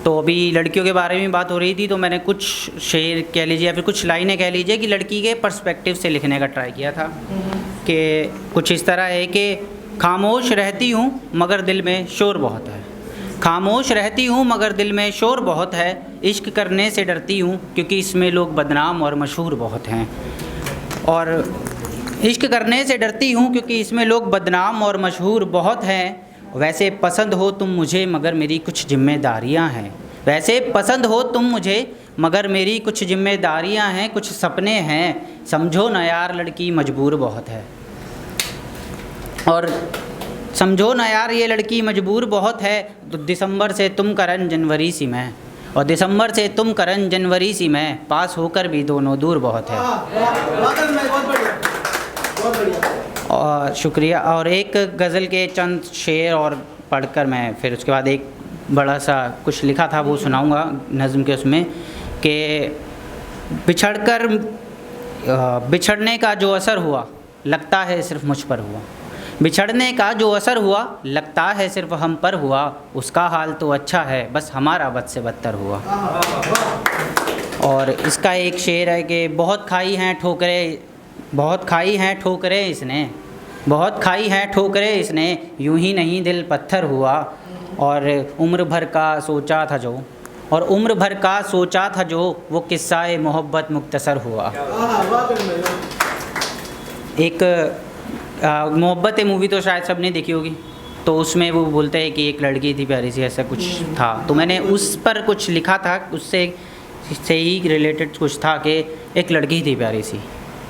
तो अभी लड़कियों के बारे में बात हो रही थी, तो मैंने कुछ शेर कह लीजिए या फिर कुछ लाइनें कह लीजिए कि लड़की के पर्सपेक्टिव से लिखने का ट्राई किया था। कि कुछ इस तरह है कि खामोश रहती हूँ मगर दिल में शोर बहुत है, खामोश रहती हूँ मगर दिल में शोर बहुत है, इश्क करने से डरती हूँ क्योंकि इसमें लोग बदनाम और मशहूर बहुत हैं। और इश्क करने से डरती हूँ क्योंकि इसमें लोग बदनाम और मशहूर बहुत हैं। वैसे पसंद हो तुम मुझे मगर मेरी कुछ जिम्मेदारियाँ हैं, वैसे पसंद हो तुम मुझे मगर मेरी कुछ जिम्मेदारियाँ हैं, कुछ सपने हैं, समझो ना यार लड़की मजबूर बहुत है। और समझो ना यार ये लड़की मजबूर बहुत है, तो दिसंबर से तुम करन जनवरी सी मैं, और दिसंबर से तुम करन जनवरी सी मैं, पास होकर भी दोनों दूर बहुत है। और शुक्रिया। और एक गज़ल के चंद शेर और पढ़कर मैं फिर उसके बाद एक बड़ा सा कुछ लिखा था वो सुनाऊंगा नज़्म के उसमें, कि बिछड़ने का जो असर हुआ लगता है सिर्फ मुझ पर हुआ, बिछड़ने का जो असर हुआ लगता है सिर्फ हम पर हुआ, उसका हाल तो अच्छा है बस हमारा बद से बदतर हुआ। और इसका एक शेर है कि बहुत खाई हैं ठोकरें, बहुत खाई हैं ठोकरें इसने, बहुत खाई हैं ठोकरें इसने, यूं ही नहीं दिल पत्थर हुआ। और उम्र भर का सोचा था जो, और उम्र भर का सोचा था जो, वो किस्सा-ए मोहब्बत मुख्तसर हुआ। एक मोहब्बत मूवी तो शायद सब ने देखी होगी, तो उसमें वो बोलते हैं कि एक लड़की थी प्यारी सी, ऐसा कुछ था। तो मैंने उस पर कुछ लिखा था, उससे ही रिलेटेड कुछ था कि एक लड़की थी प्यारी सी,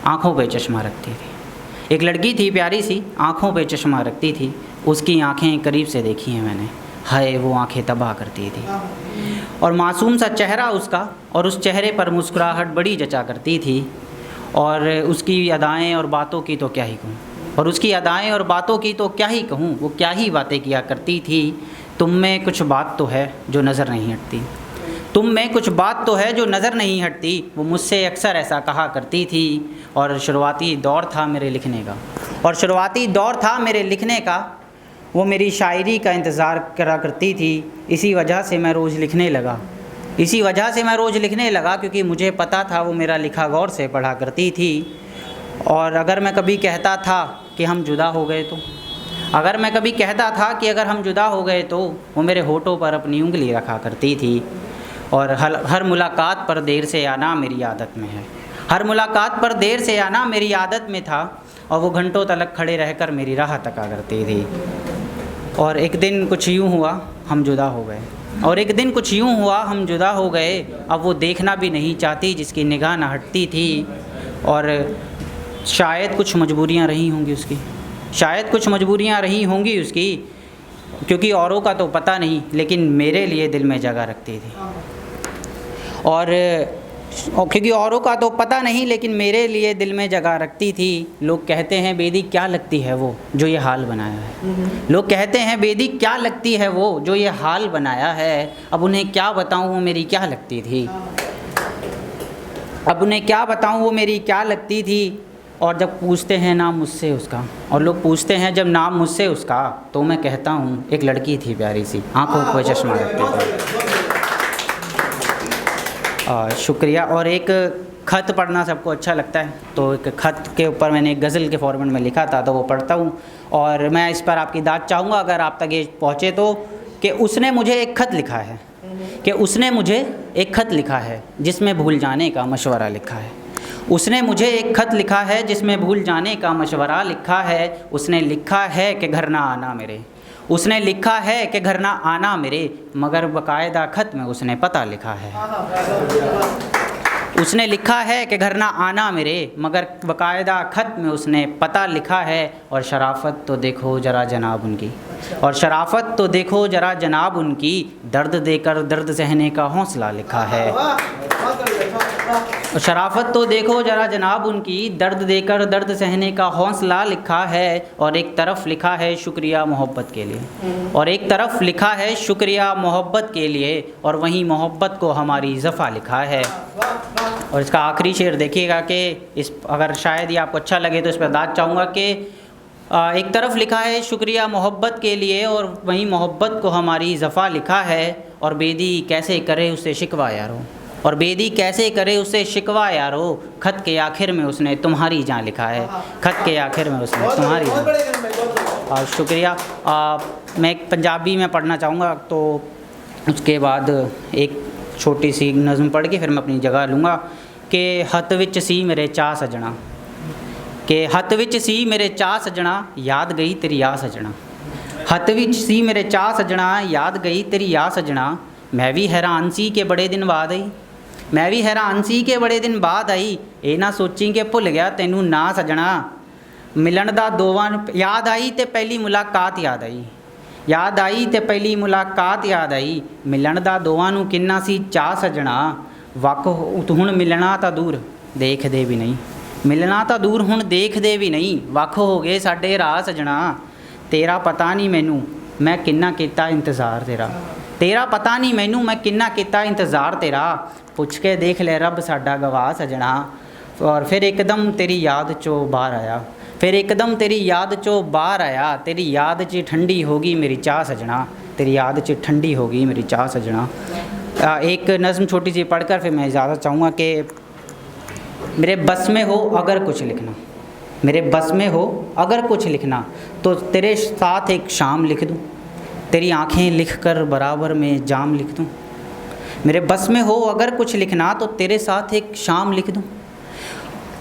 आँखों पे चश्मा रखती थी, एक लड़की थी प्यारी सी, आँखों पे चश्मा रखती थी, उसकी आँखें करीब से देखी हैं मैंने, हाय वो आँखें तबाह करती थी। और मासूम सा चेहरा उसका, और उस चेहरे पर मुस्कुराहट बड़ी जचा करती थी। और उसकी अदाएँ और बातों की तो क्या ही कहूँ, और उसकी अदाएँ और बातों की तो क्या ही कहूँ, वो क्या ही बातें किया करती थी। तुम में कुछ बात तो है जो नज़र नहीं हटती, तुम में कुछ बात तो है जो नज़र नहीं हटती, वो मुझसे अक्सर ऐसा कहा करती थी। और शुरुआती दौर था मेरे लिखने का, और शुरुआती दौर था मेरे लिखने का, वो मेरी शायरी का इंतज़ार करा करती थी, इसी वजह से मैं रोज़ लिखने लगा, इसी वजह से मैं रोज़ लिखने लगा, क्योंकि मुझे पता था वो मेरा लिखा गौर से पढ़ा करती थी। और अगर मैं कभी कहता था कि हम जुदा हो गए तो, अगर मैं कभी कहता था कि अगर हम जुदा हो गए तो, वो मेरे होठों पर अपनी उंगली रखा करती थी। और हर मुलाकात पर देर से आना मेरी आदत में है, हर मुलाकात पर देर से आना मेरी आदत में था, और वो घंटों तलक खड़े रहकर मेरी राह तका करती थी। और एक दिन कुछ यूँ हुआ हम जुदा हो गए, और एक दिन कुछ यूँ हुआ हम जुदा हो गए, अब वो देखना भी नहीं चाहती जिसकी निगाह न हटती थी। और शायद कुछ मजबूरियाँ रही होंगी उसकी, शायद कुछ मजबूरियाँ रही होंगी उसकी, क्योंकि औरों का तो पता नहीं लेकिन मेरे लिए दिल में जगह रखती थी। और क्योंकि औरों का तो पता नहीं लेकिन मेरे लिए दिल में जगह रखती थी। लोग कहते हैं बेदी क्या लगती है वो जो ये हाल बनाया है, लोग कहते हैं बेदी क्या लगती है वो जो ये हाल बनाया है, अब उन्हें क्या बताऊं वो मेरी क्या लगती थी, अब उन्हें क्या बताऊं वो मेरी क्या लगती थी। और जब पूछते हैं नाम मुझसे उसका, और लोग पूछते हैं जब नाम मुझसे उसका, तो मैं कहता हूँ एक लड़की थी प्यारी सी, आँखों पर चश्मा रखती थी। शुक्रिया। और एक ख़त पढ़ना सबको अच्छा लगता है, तो एक ख़त के ऊपर मैंने एक गज़ल के फॉर्मेट में लिखा था, तो वो पढ़ता हूँ। और मैं इस पर आपकी दाद चाहूँगा अगर आप तक ये पहुँचे तो, कि उसने मुझे एक ख़त लिखा है, कि उसने मुझे एक ख़त लिखा है जिसमें भूल जाने का मशवरा लिखा है, उसने मुझे एक ख़त लिखा है जिसमें भूल जाने का मशवरा लिखा है। उसने लिखा है कि घर ना आना मेरे, उसने लिखा है कि घर ना आना मेरे, मगर बाकायदा ख़त में उसने पता लिखा है। उसने लिखा है कि घर ना आना मेरे, मगर बाकायदा ख़त में उसने पता लिखा है। और शराफ़त तो देखो ज़रा जनाब उनकी, और शराफ़त तो देखो ज़रा जनाब उनकी, दर्द देकर दर्द सहने का हौसला लिखा है। और शराफ़त तो देखो ज़रा जनाब उनकी, दर्द देकर दर्द सहने का हौसला लिखा है। और एक तरफ लिखा है शुक्रिया मोहब्बत के लिए, और एक तरफ लिखा है शुक्रिया मोहब्बत के लिए, और वहीं मोहब्बत को हमारी ज़फ़ा लिखा है। और इसका आखिरी शेर देखिएगा कि इस अगर शायद ये आपको अच्छा लगे तो इस पर दाद चाहूँगा कि एक तरफ लिखा है शुक्रिया मोहब्बत के लिए, और वहीं मोहब्बत को हमारी ज़फ़ा लिखा है। और बेदी कैसे करे उससे शिकवा यारो, और बेदी कैसे करे उससे शिकवा यारो, खत के आखिर में उसने तुम्हारी जान लिखा है, खत के आखिर में उसने तुम्हारी जान। और शुक्रिया। मैं एक पंजाबी में पढ़ना चाहूँगा, तो उसके बाद एक छोटी सी नज़म पढ़ के फिर मैं अपनी जगह लूँगा। कि हत्थ विच सी मेरे चाह सजना, कि हत्थ विच सी मेरे चाह सजना, याद गई तेरी आ सजना, हत्थ विच सी मेरे चाह सजना, याद गई तेरी आ सजना, मैं भी हैरान सी के बड़े दिन बाद आई, मैं भी हैरान सी के बड़े दिन बाद आई, ये ना सोची कि भुल गया तैनू ना सजना, मिलन दा दोवां याद आई ते पहली मुलाकात याद आई, याद आई ते पहली मुलाकात याद आई, मिलन दा दोवां नू किन्ना सी चाह सजना, वक हुण मिलना तां दूर देखदे भी नहीं, मिलना तां दूर हुण देखदे भी नहीं, वख हो गए साडे राह सजना, तेरा पता नहीं मैनू मैं किन्ना कीता इंतज़ार तेरा, तेरा पता नहीं मैनू मैं किन्ना कीता इंतज़ार तेरा, पुछ के देख ले रब साडा गवाह सजना, और फिर एकदम तेरी याद चो बाहर आया, फिर एकदम तेरी याद चो बाहर आया, तेरी याद च ठंडी होगी मेरी चाह सजना, तेरी याद च ठंडी होगी मेरी चाह सजना। एक नज़म छोटी सी पढ़कर फिर मैं इजाज़त चाहूँगा कि मेरे बस में हो अगर कुछ लिखना, मेरे बस में हो अगर कुछ लिखना, तो तेरे साथ एक शाम लिख दूँ, तेरी आँखें लिख कर बराबर में जाम लिख दूँ, मेरे बस में हो अगर कुछ लिखना तो तेरे साथ एक शाम लिख दूँ,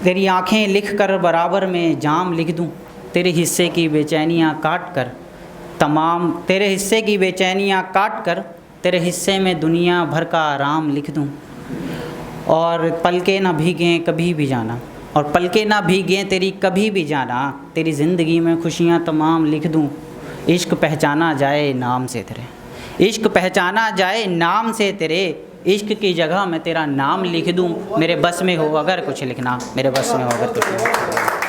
तेरी आँखें लिख कर बराबर में जाम लिख दूँ, तेरे हिस्से की बेचैनियाँ काट कर तमाम, तेरे हिस्से की बेचैनियाँ काट कर तेरे हिस्से में दुनिया भर का आराम लिख दूँ, और पलके ना भीगें कभी भी जाना, और पलके ना भीगें तेरी कभी भी जाना, तेरी ज़िंदगी में खुशियाँ तमाम लिख दूँ, इश्क पहचाना जाए नाम से तेरे, इश्क पहचाना जाए नाम से तेरे, इश्क की जगह मैं तेरा नाम लिख दूँ, मेरे बस में हो अगर कुछ लिखना, मेरे बस में हो अगर कुछ लिखना।